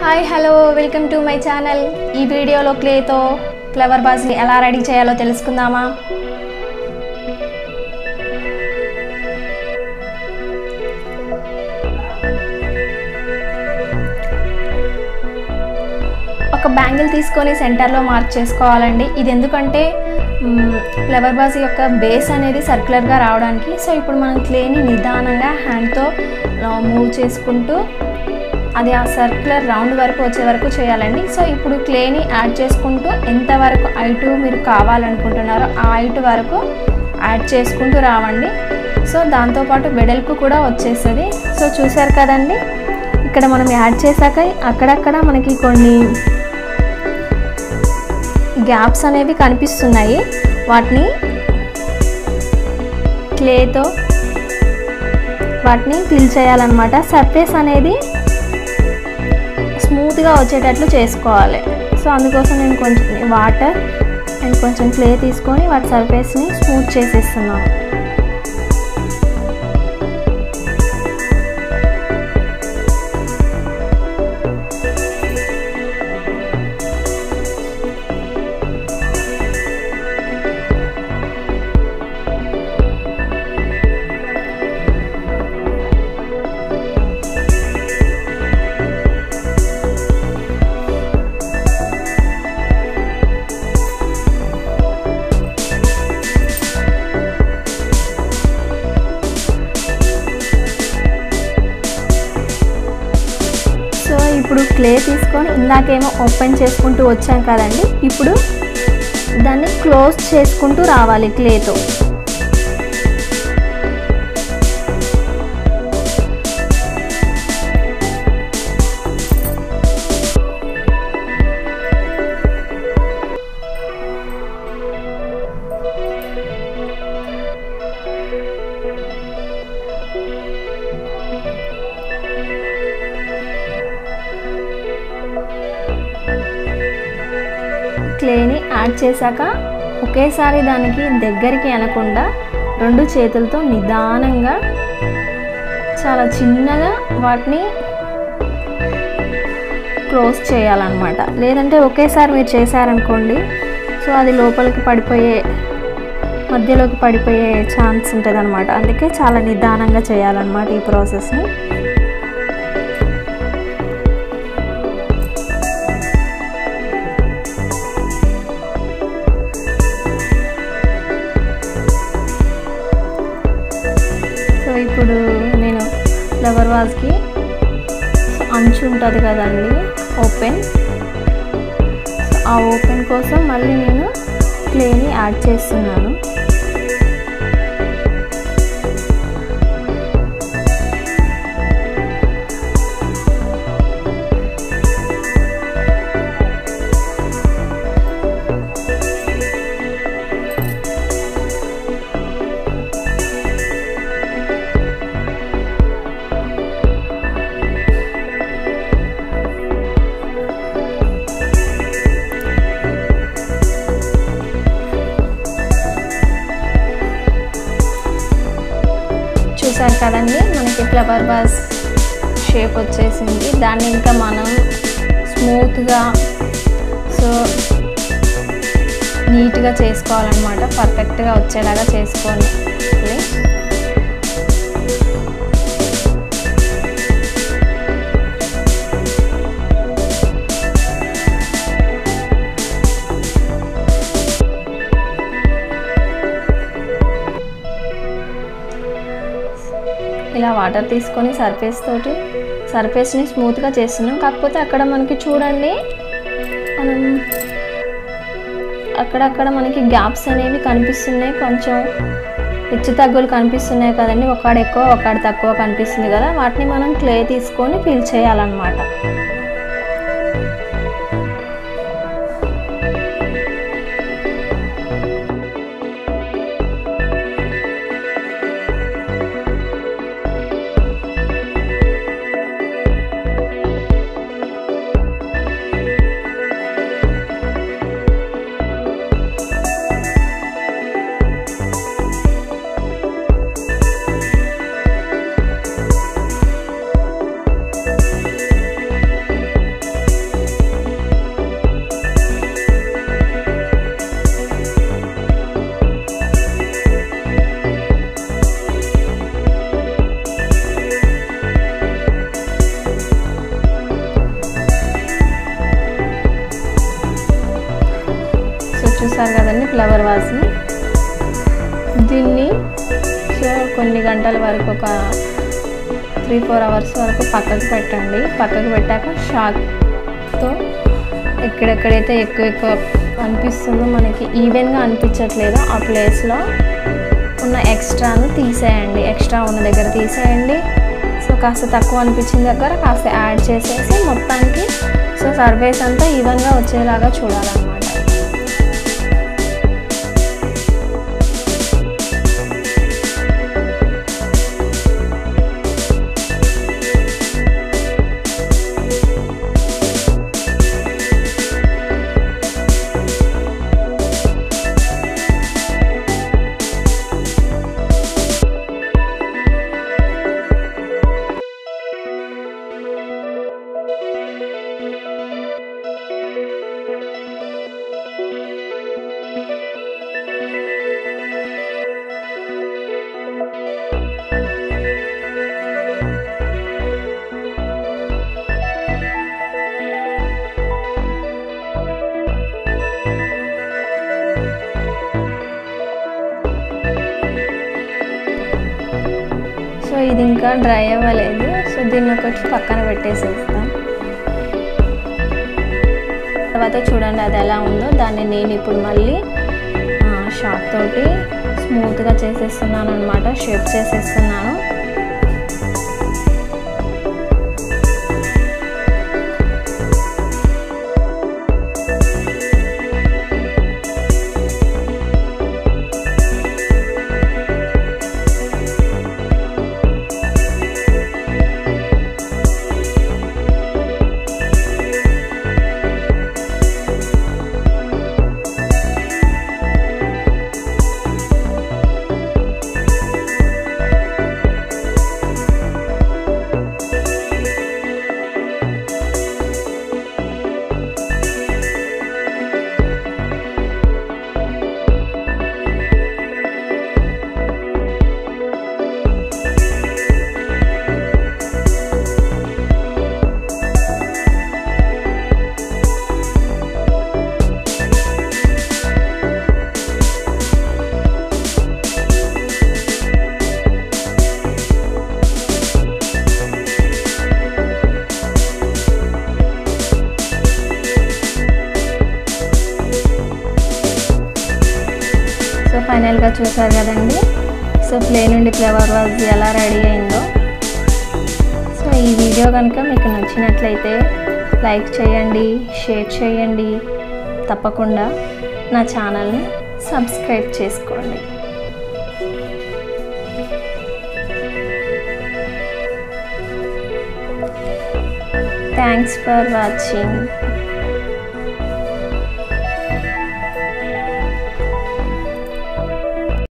Hi hello welcome to my channel. ఈ వీడియోలో క్లేతో flower వాజ్ని ఎలా రెడీ చేయాలో తెలుసుకుందామా. ఒక బ్యాంగిల్ తీసుకొని సెంటర్లో మార్క్ చేసుకోవాలండి. ఇది ఎందుకంటే ఫ్లవర్ వాజ్ యొక్క బేస్ అనేది సర్క్యులర్గా రావడానికి. సో ఇప్పుడు మనం క్లేని నిదానంగా హ్యాండ్తో మూవ్ చేసుకుంటూ అది ఆ సర్క్యులర్ రౌండ్ వరకు వచ్చే వరకు చేయాలండి. సో ఇప్పుడు క్లేని యాడ్ చేసుకుంటూ ఎంతవరకు హైట్ మీరు కావాలనుకుంటున్నారో ఆ హైట్ వరకు యాడ్ చేసుకుంటూ రావండి. సో దాంతోపాటు వెడల్పు కూడా వచ్చేస్తుంది. సో చూసారు కదండి, ఇక్కడ మనం యాడ్ చేశాక అక్కడక్కడ మనకి కొన్ని గ్యాప్స్ అనేవి కనిపిస్తున్నాయి. వాటిని క్లేతో ఫిల్ చేయాలన్నమాట. సర్ఫేస్ అనేది స్మూత్గా వచ్చేటట్లు చేసుకోవాలి. సో అందుకోసం నేను కొంచెం వాటర్ అండ్ కొంచెం క్లే తీసుకొని వాటి సర్ఫేస్ని స్మూత్ చేసేస్తున్నాను. ఇప్పుడు క్లే తీసుకొని ఇందాకేమో ఓపెన్ చేసుకుంటూ వచ్చాం కదండి, ఇప్పుడు దాన్ని క్లోజ్ చేసుకుంటూ రావాలి క్లేతో. క్లేని యాడ్ చేశాక ఒకేసారి దానికి దగ్గరికి అనకుండా రెండు చేతులతో నిదానంగా చాలా చిన్నగా వాటిని క్లోజ్ చేయాలన్నమాట. లేదంటే ఒకేసారి మీరు చేశారనుకోండి, సో అది లోపలికి మధ్యలోకి పడిపోయే ఛాన్స్ ఉంటుంది అన్నమాట. అందుకే చాలా నిదానంగా చేయాలన్నమాట ఈ ప్రాసెస్ని. ఇప్పుడు నేను ఫ్లవర్ వాజ్కి అంచు ఉంటుంది కదండి ఓపెన్, ఆ ఓపెన్ కోసం మళ్ళీ నేను క్లేని యాడ్ చేస్తున్నాను. చూసారు కదండి, మనకి ఫ్లవర్ వాజ్ షేప్ వచ్చేసింది. దాన్ని ఇంకా మనం స్మూత్గా నీట్గా చేసుకోవాలన్నమాట. పర్ఫెక్ట్గా వచ్చేలాగా చేసుకోవాలి. ఇలా వాటర్ తీసుకొని సర్ఫేస్ని స్మూత్గా చేస్తున్నాం. కాకపోతే అక్కడ మనకి చూడండి, మనం అక్కడక్కడ మనకి గ్యాప్స్ అనేవి కనిపిస్తున్నాయి, కొంచెం హెచ్చు తగ్గులు కనిపిస్తున్నాయి కదండి. ఒకడు ఎక్కువ ఒకడు తక్కువ కనిపిస్తుంది కదా, వాటిని మనం క్లే తీసుకొని ఫిల్ చేయాలన్నమాట. చూసారు కదండి ఫ్లవర్ వాజ్ని. దీన్ని సో కొన్ని గంటల వరకు ఒక 3-4 అవర్స్ వరకు పక్కకు పెట్టండి. పక్కకు పెట్టాక షాక్తో ఎక్కడెక్కడైతే ఎక్కువ అనిపిస్తుందో, మనకి ఈవెన్గా అనిపించట్లేదో ఆ ప్లేస్లో ఉన్న ఎక్స్ట్రాను తీసేయండి. ఎక్స్ట్రా ఉన్న దగ్గర తీసేయండి. సో కాస్త తక్కువ అనిపించిన దగ్గర కాస్త యాడ్ చేసేసి మొత్తానికి సో సర్ఫేస్ అంతా ఈవెన్గా వచ్చేలాగా చూడాలన్నమాట. సో ఇది ఇంకా డ్రై అవ్వలేదు. సో దీన్ని ఒకటి పక్కన పెట్టేసేస్తాం. తర్వాత చూడండి అది ఎలా ఉందో. దాన్ని నేను ఇప్పుడు మళ్ళీ షార్ప్ తోటి స్మూత్గా చేసేస్తున్నాను అనమాట. షేప్ చేసేస్తున్నాను. సో ఫైనల్గా చూసారు కదండి. సో ప్లేన్ నుండి ఫ్లవర్ వాజ్ ఎలా రెడీ అయిందో. సో ఈ వీడియో కనుక మీకు నచ్చినట్లయితే లైక్ చేయండి, షేర్ చేయండి. తప్పకుండా నా ఛానల్ని సబ్స్క్రైబ్ చేసుకోండి. Thanks for watching.